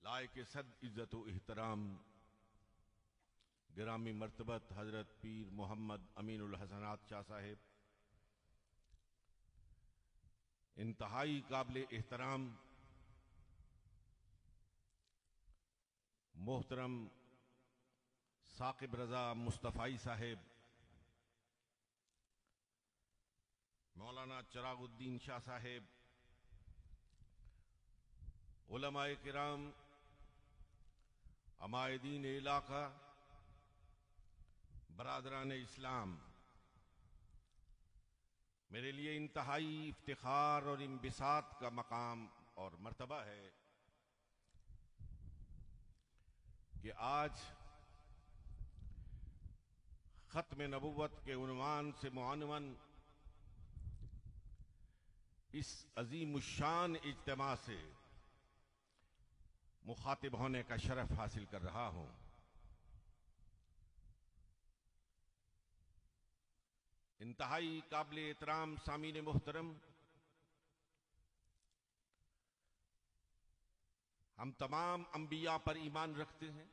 लायक सद इज्जत व एहतराम गिरामी मर्तबत हजरत पीर मोहम्मद अमीनुल हसनात शाह साहिब, इंतहाई काबिल एहतराम मोहतरम साकिब रजा मुस्तफ़ाई साहिब, मौलाना चिरागुद्दीन शाह साहिब, उलमाए किराम, अमायदीन इलाका, बरादरान इस्लाम, मेरे लिए इंतहाई इफ्तिखार और इंबिसात का मकाम और मर्तबा है कि आज खत्म नबुव्वत के उन्वान से मुअन्वन इस अजीमुश्शान इज्तिमा से मुखातिब होने का शरफ हासिल कर रहा हूं। इंतहाई काबिल एहतराम सामीन मुहतरम, हम तमाम अंबिया पर ईमान रखते हैं।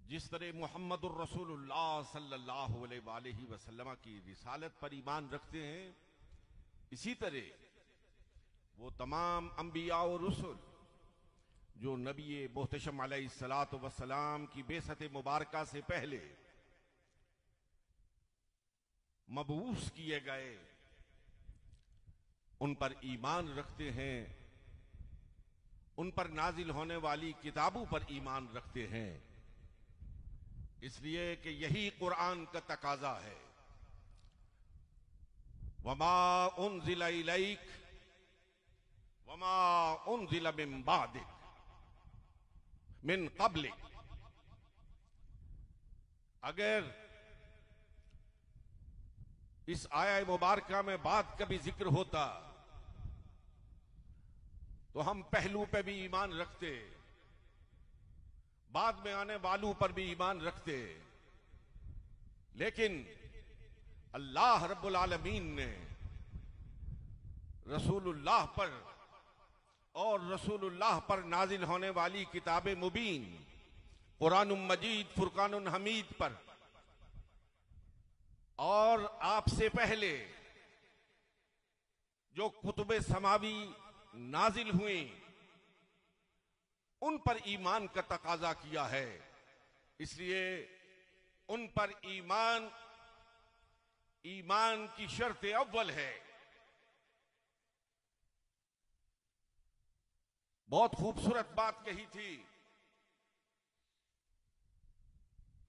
जिस तरह मुहम्मदुर रसूलुल्लाह सल्लल्लाहु अलैहि वसल्लम की रिसालत पर ईमान रखते हैं, इसी तरह वो तमाम अंबिया और रसूल जो नबी मोहतशम अलैहिस्सलातु वस्सलाम की बेसत मुबारका से पहले मबऊस किए गए, उन पर ईमान रखते हैं, उन पर नाजिल होने वाली किताबों पर ईमान रखते हैं, इसलिए कि यही कुरान का तकाजा है। वमा उन्ज़िला इलैक वमा उन्ज़िला मिन बादिक मिन क़ब्लिक। अगर इस आया मुबारका में बात कभी जिक्र होता तो हम पहलू पे भी ईमान रखते, बाद में आने वालों पर भी ईमान रखते, लेकिन अल्लाह रब्बुल आलमीन ने रसूलुल्लाह पर और रसूलुल्लाह पर नाजिल होने वाली किताब मुबीन कुरानुल मजीद, फुरकानुल हमीद पर और आपसे पहले जो कुतुबे समावी नाजिल हुई उन पर ईमान का तकाजा किया है। इसलिए उन पर ईमान की शर्त अव्वल है। बहुत खूबसूरत बात कही थी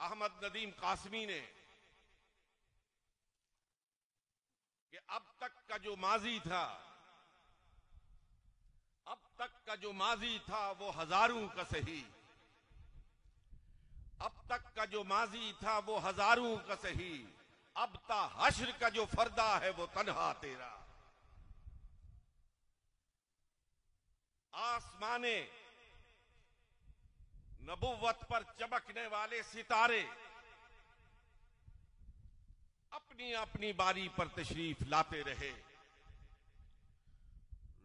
अहमद नदीम कासमी ने कि अब तक का जो माजी था, अब तक का जो माजी था वो हजारों का सही, अब तक का जो माजी था वो हजारों का सही, अब ता हश्र का जो फर्दा है वो तन्हा तेरा। आसमाने नबुव्वत पर चमकने वाले सितारे अपनी अपनी बारी पर तशरीफ लाते रहे,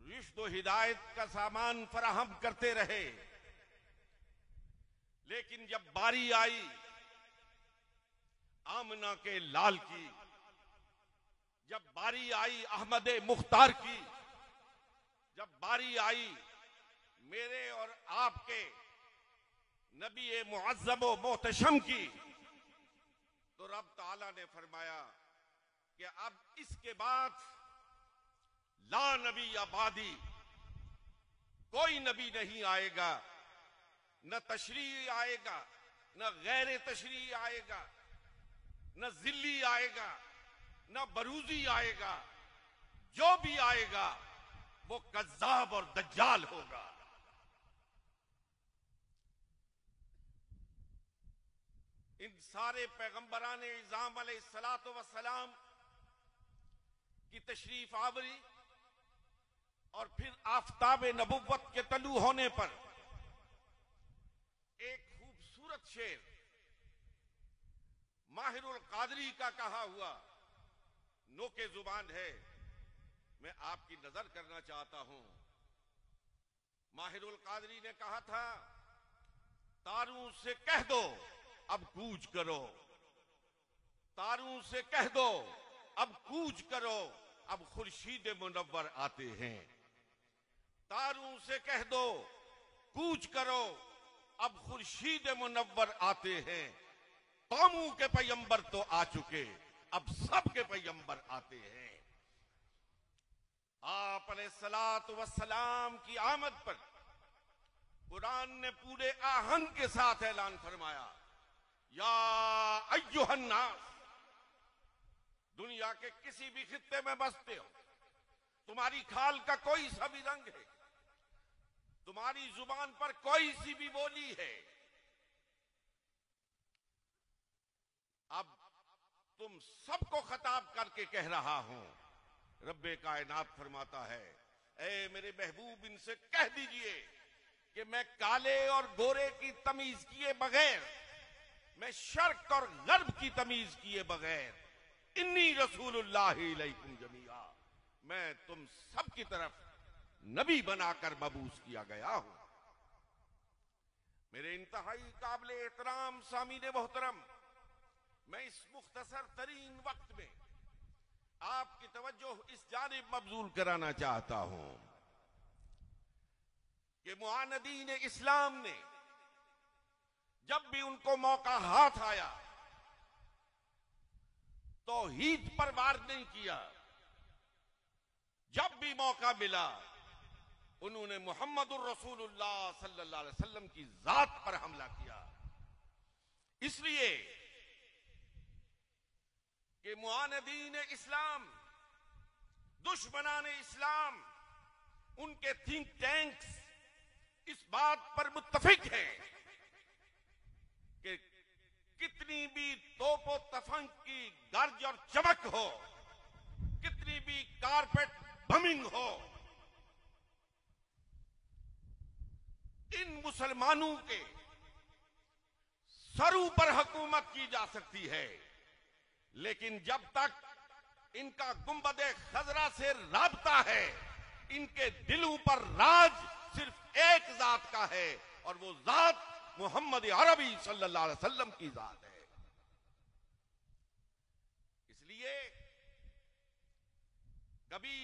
रिश्तो हिदायत का सामान फराहम करते रहे, लेकिन जब बारी आई आमना के लाल की, जब बारी आई अहमद मुख्तार की, जब बारी आई मेरे और आपके नबी मुअज़्ज़म व मोहतशम की, तो रब ताला ने फरमाया कि अब इसके बाद ला नबी आबादी, कोई नबी नहीं आएगा, न तशरी आएगा, न गैर तशरी आएगा, न जिल्ली आएगा, न बरूजी आएगा। जो भी आएगा वो कज़्ज़ाब और दज्जाल होगा। इन सारे पैगंबरान इज़ाम अलैहिस्सलातु वस्सलाम की तशरीफ आवरी और फिर आफताब नबुव्वत के तलू होने पर एक खूबसूरत शेर माहिरुल कादरी का कहा हुआ नोके जुबान है, मैं आपकी नजर करना चाहता हूं। माहिरुल कादरी ने कहा था, तारों से कह दो अब कूच करो, तारों से कह दो अब कूच करो, अब खुर्शीद मुनव्वर आते हैं। तारों से कह दो कूच करो, अब खुर्शीद मुनव्वर आते हैं। कौमों के पैगंबर तो आ चुके, अब सब के पैगंबर आते हैं। आप अलैहिस्सलातु वस्सलाम की आमद पर कुरान ने पूरे आहंग के साथ ऐलान फरमाया, या अय्युहन नास, दुनिया के किसी भी खित्ते में बसते हो, तुम्हारी खाल का कोई सा भी रंग है, तुम्हारी जुबान पर कोई सी भी बोली है, अब तुम सबको खिताब करके कह रहा हूं। रब्बे कायनात फरमाता है, ए मेरे महबूब, इनसे कह दीजिए कि मैं काले और गोरे की तमीज किए बगैर, मैं शर्क और गर्ब की तमीज किए बगैर, इन्नी रसूलुल्लाहि इलैकुम जमीआ, मैं तुम सब की तरफ नबी बनाकर मबूस किया गया हूं। मेरे इंतहाई काबिल एहतराम सामीने मोहतरम, मैं इस मुख्तसर तरीन वक्त में आपकी तवज्जो इस जानिब मबजूल कराना चाहता हूं कि मुआनदीन इस्लाम ने जब भी उनको मौका हाथ आया तौहीद पर वार नहीं किया। जब भी मौका मिला उन्होंने मुहम्मदुर रसूलुल्लाह सल्लल्लाहु अलैहि वसल्लम की जात पर हमला किया। इसलिए कि मुआनदीन इस्लाम, दुश्मनाने इस्लाम, उनके थिंक टैंक्स इस बात पर मुत्तफिक हैं कि कितनी भी तोपो तफंग की गर्ज और चमक हो, कितनी भी कारपेट बमिंग हो, इन मुसलमानों के सरू पर हुकूमत की जा सकती है, लेकिन जब तक इनका गुंबदे खजरा से राबता है, इनके दिलों पर राज सिर्फ एक जात का है, और वो जात मोहम्मद अरबी सल्लल्लाहु अलैहि वसल्लम की जात है। इसलिए कभी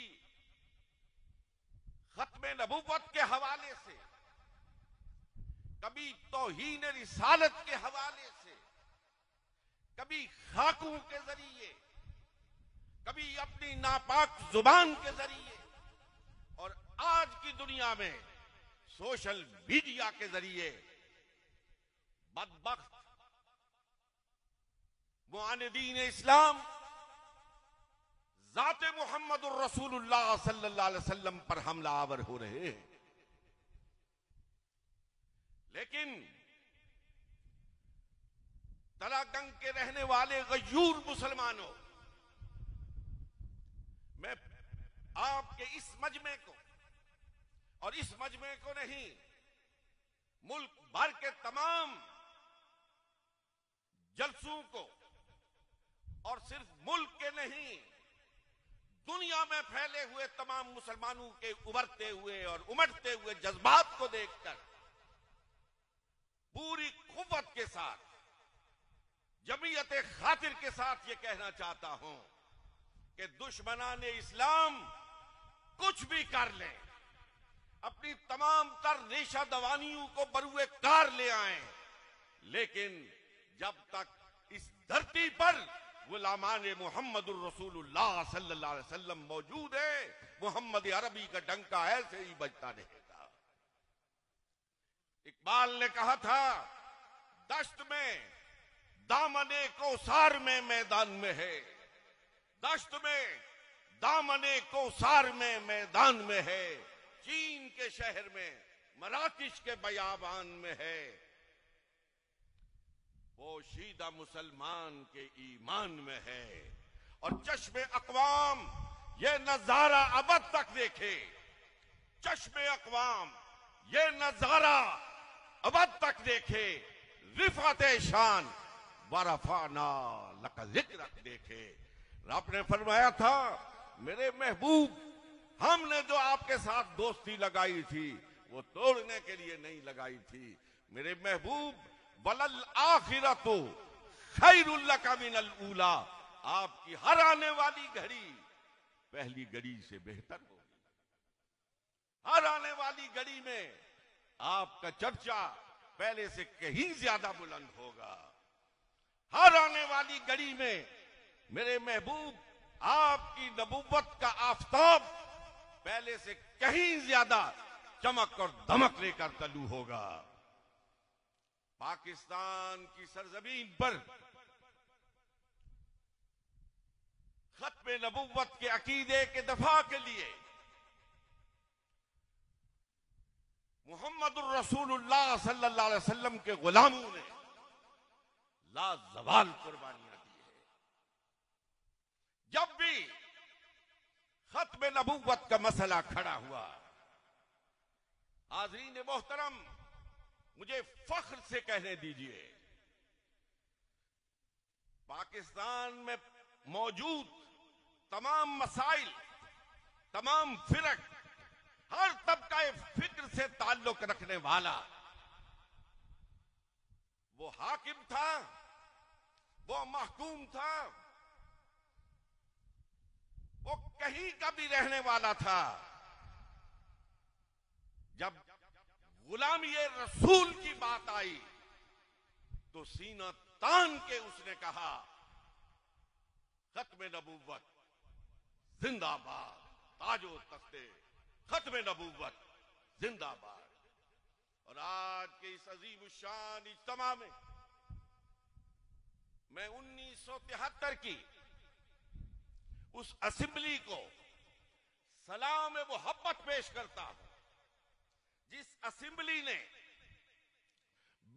खत्मे नबुव्वत के हवाले से, कभी तौहीन रिसालत के हवाले से, कभी खाकों के जरिए, कभी अपनी नापाक जुबान के जरिए, और आज की दुनिया में सोशल मीडिया के जरिए बदबख्त मुआनिदीन इस्लाम जाते मुहम्मदुर रसूलुल्लाह सल्लल्लाहु अलैहि वसल्लम पर हमलावर हो रहे हैं। लेकिन तलागंग के रहने वाले गयूर मुसलमानों, मैं आपके इस मजमे को, और इस मजमे को नहीं, मुल्क भर के तमाम जलसों को, और सिर्फ मुल्क के नहीं, दुनिया में फैले हुए तमाम मुसलमानों के उभरते हुए और उमड़ते हुए जज्बात को देखकर पूरी कुव्वत के साथ, जमीयत खातिर के साथ ये कहना चाहता हूं कि दुश्मनाने इस्लाम कुछ भी कर ले, अपनी तमाम तर रेशा दवानियों को बरुए कार ले आए, लेकिन जब तक इस धरती पर गुलामाने मुहम्मदुर रसूलुल्लाह सल्लल्लाहु अलैहि वसल्लम मौजूद है, मोहम्मद अरबी का डंका ऐसे ही बजता रहेगा। इकबाल ने कहा था, दश्त में दामने कौसार में मैदान में है, दश्त में दामने कौसार में मैदान में है, चीन के शहर में मराकिश के बयाबान में है, पोशीदा मुसलमान के ईमान में है। और चश्मे अक़वाम ये नजारा अबद तक देखे, चश्मे अक़वाम ये नजारा अबद तक देखे, रिफात शान वरफाना लका जिक्र देखे। आपने फरमाया था, मेरे महबूब, हमने जो आपके साथ दोस्ती लगाई थी वो तोड़ने के लिए नहीं लगाई थी। मेरे महबूब, वलल आखिरतु खैरुल लका मिनल ऊला, आपकी हर आने वाली घड़ी पहली घड़ी से बेहतर होगी। हर आने वाली घड़ी में आपका चर्चा पहले से कहीं ज्यादा बुलंद होगा। हर आने वाली घड़ी में मेरे महबूब, आपकी नबुव्वत का आफताब पहले से कहीं ज्यादा चमक और दमक लेकर तलू होगा। पाकिस्तान की सरजमीन पर खत्म नबुव्वत के अकीदे के दफा के लिए मुहम्मदुर रसूलुल्लाह सल्लल्लाहु अलैहि वसल्लम के गुलामों ने लाजवाल कुर्बानियां दी है। जब भी खत्म नबुव्वत का मसला खड़ा हुआ, हाज़रीन मोहतरम, मुझे फख्र से कहने दीजिए, पाकिस्तान में मौजूद तमाम मसाइल, तमाम फिरक, हर तबका फिक्र से ताल्लुक रखने वाला वो हाकिम था, वो महकूम था, वो कहीं का भी रहने वाला था। जब गुलामी रसूल की बात आई तो सीना तान के उसने कहा, खत्म नबुव्वत जिंदाबाद, ताजो तख्ते खत्म नबुव्वत जिंदाबाद। और आज के इस अजीम शान इज्तिमा में मैं 1973 की उस असेंबली को सलाम मोहब्बत पेश करता हूं, जिस असेंबली ने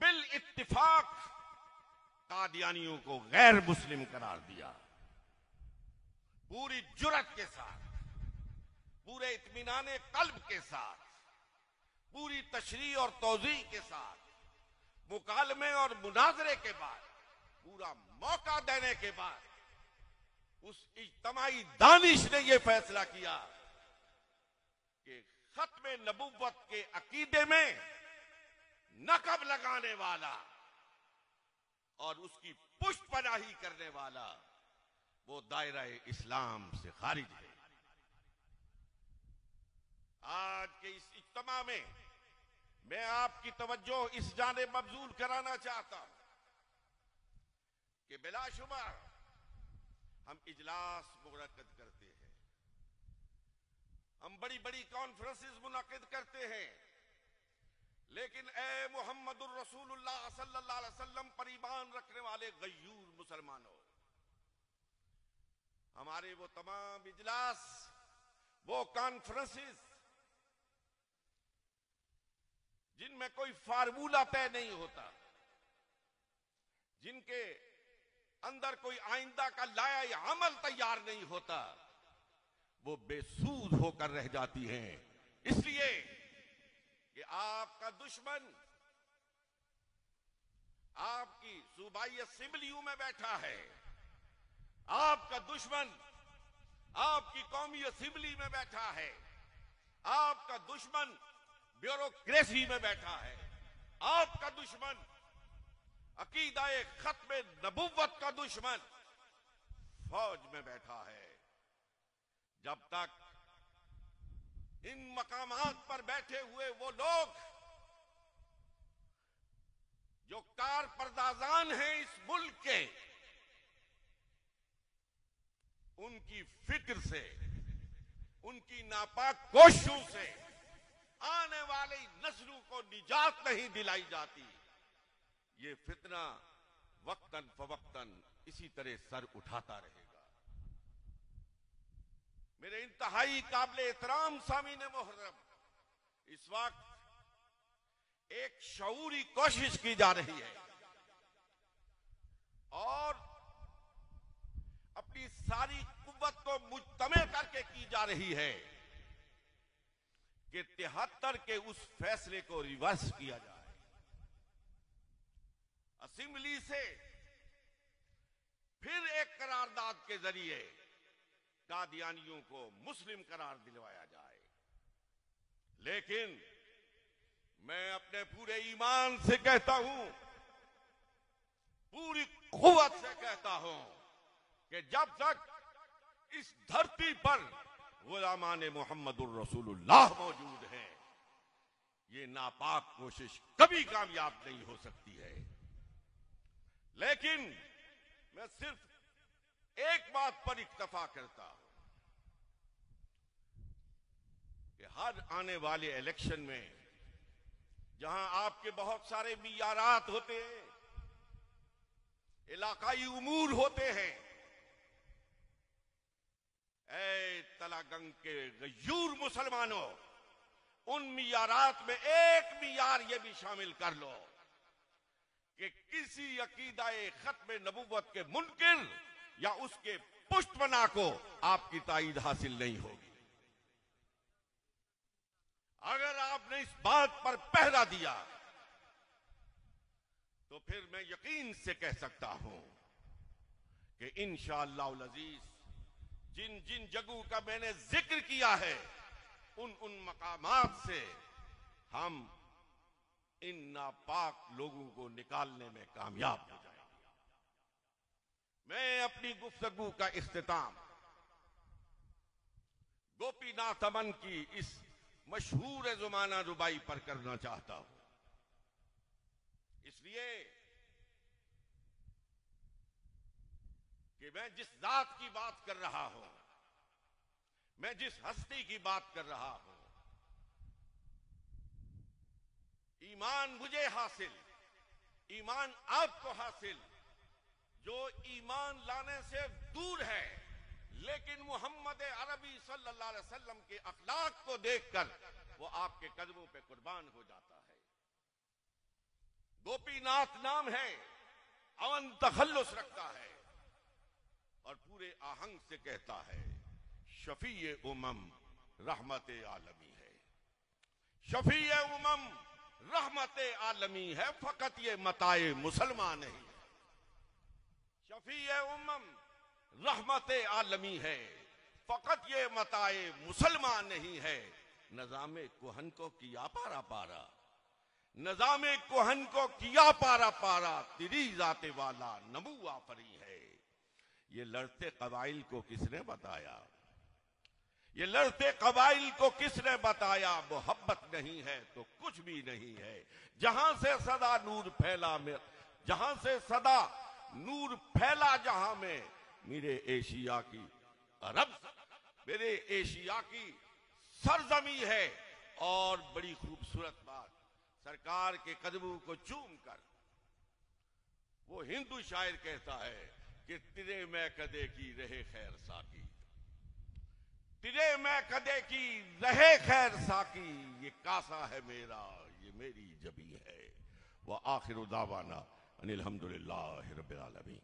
बिल इत्तिफाक कादियानियों को गैर मुस्लिम करार दिया। पूरी जुर्रत के साथ, पूरे इत्मीनाने कल्ब के साथ, पूरी तशरीह और तौज़ीह के साथ, मुकालमे और मुनाजरे के बाद, पूरा मौका देने के बाद उस इज्तिमाई दानिश ने यह फैसला किया कि खत्म नबुव्वत के अकीदे में नकब लगाने वाला और उसकी पुष्टपनाही करने वाला वो दायरा इस्लाम से खारिज है। आज के इस इज्तिमा में मैं आपकी तवज्जो इस जानिब मबजूल कराना चाहता हूं कि बिलाशुबा हम इजलास मुनक्किद करते हैं, हम बड़ी बड़ी कॉन्फ्रेंसेस मुनक्किद करते हैं, लेकिन ए मुहम्मदुर रसूलुल्लाह सल्लल्लाहु अलैहि वसल्लम पर ईमान रखने वाले गयूर मुसलमानों, हमारे वो तमाम इजलास, वो कॉन्फ्रेंसेस जिनमें कोई फार्मूला तय नहीं होता, जिनके अंदर कोई आइंदा का लाया अमल तैयार नहीं होता, वो बेसूद होकर रह जाती हैं। इसलिए कि आपका दुश्मन आपकी सूबाई असेंबलियों में बैठा है, आपका दुश्मन आपकी कौमी असेंबली में बैठा है, आपका दुश्मन ब्यूरोक्रेसी में बैठा है, आपका दुश्मन अकीदाए खत्म नबुव्वत का दुश्मन फौज में बैठा है। जब तक इन मकामात पर बैठे हुए वो लोग जो कारपरदाजान हैं इस मुल्क के, उनकी फिक्र से, उनकी नापाक कोशिशों से आने वाली नस्लों को निजात नहीं दिलाई जाती, ये फितना वक्तन फवक्तन इसी तरह सर उठाता रहेगा। मेरे इंतहाई काबिल एहतराम सामीन मोहर्रम, इस वक्त एक शऊरी कोशिश की जा रही है और अपनी सारी कुव्वत को मुज्तमे करके की जा रही है कि 73 के उस फैसले को रिवर्स किया जाए, असेंबली से फिर एक करारदाद के जरिए कादियानियों को मुस्लिम करार दिलवाया जाए। लेकिन मैं अपने पूरे ईमान से कहता हूं, पूरी कुव्वत से कहता हूं कि जब तक इस धरती पर गुलामाने मुहम्मदुर रसूलुल्लाह मौजूद हैं, ये नापाक कोशिश कभी कामयाब नहीं हो सकती है। लेकिन मैं सिर्फ एक बात पर इक्तफा करता हूं कि हर आने वाले इलेक्शन में जहां आपके बहुत सारे मियारात होते हैं, इलाकाई उमूर होते हैं, ऐ तलागंग के गयूर मुसलमानों, उन मियारात में एक मियार ये भी शामिल कर लो कि किसी अकीदाए खत्म नबूवत के मुनकिर या उसके पुष्टबना को आपकी ताईद हासिल नहीं होगी। अगर आपने इस बात पर पहरा दिया तो फिर मैं यकीन से कह सकता हूं कि इंशाअल्लाह अज़ीज जिन जिन जगहों का मैंने जिक्र किया है, उन मकामात से हम इन नापाक लोगों को निकालने में कामयाब हो जाएंगे। मैं अपनी गुफ्तगू का इख्तिताम गोपीनाथ अमन की इस मशहूर जुमाना रुबाई पर करना चाहता हूं, इसलिए कि मैं जिस जात की बात कर रहा हूं, मैं जिस हस्ती की बात कर रहा हूं, ईमान मुझे हासिल, ईमान आपको हासिल, जो ईमान लाने से दूर है लेकिन मोहम्मद अरबी सल्लल्लाहु अलैहि वसल्लम के अखलाक को देखकर वो आपके कदमों पे कुर्बान हो जाता है। गोपीनाथ नाम है, अमन तखल्लुस रखता है और पूरे आहंग से कहता है शफीए उमम रहमते आलमी है, शफीए उमम रहमते आलमी है, फकत ये मताए मुसलमान नहीं है। शफीए उमम रहमते आलमी है, फकत ये मताए मुसलमान नहीं है। नज़ामे कोहन को किया पारा पारा, नज़ामे कोहन को किया पारा पारा, तेरी जाते वाला नमू आफरी है। ये लड़ते कबाइल को किसने बताया, ये लड़ते कबाइल को किसने बताया, मोहब्बत नहीं है तो कुछ भी नहीं है। जहां से सदा नूर फैला में, जहां से सदा नूर फैला जहां में, मेरे एशिया की अरब, मेरे एशिया की सरजमी है। और बड़ी खूबसूरत बात, सरकार के कदमों को चूम कर वो हिंदू शायर कहता है कि तिरे मैं कदे की रहे खैर साकी, तिरे मैं कदे की रहे खैर साकी, ये कासा है मेरा, ये मेरी जबी है। वह आखिर दावाना अनिल हम्दुलिल्लाहि रब्बिल आलमीन।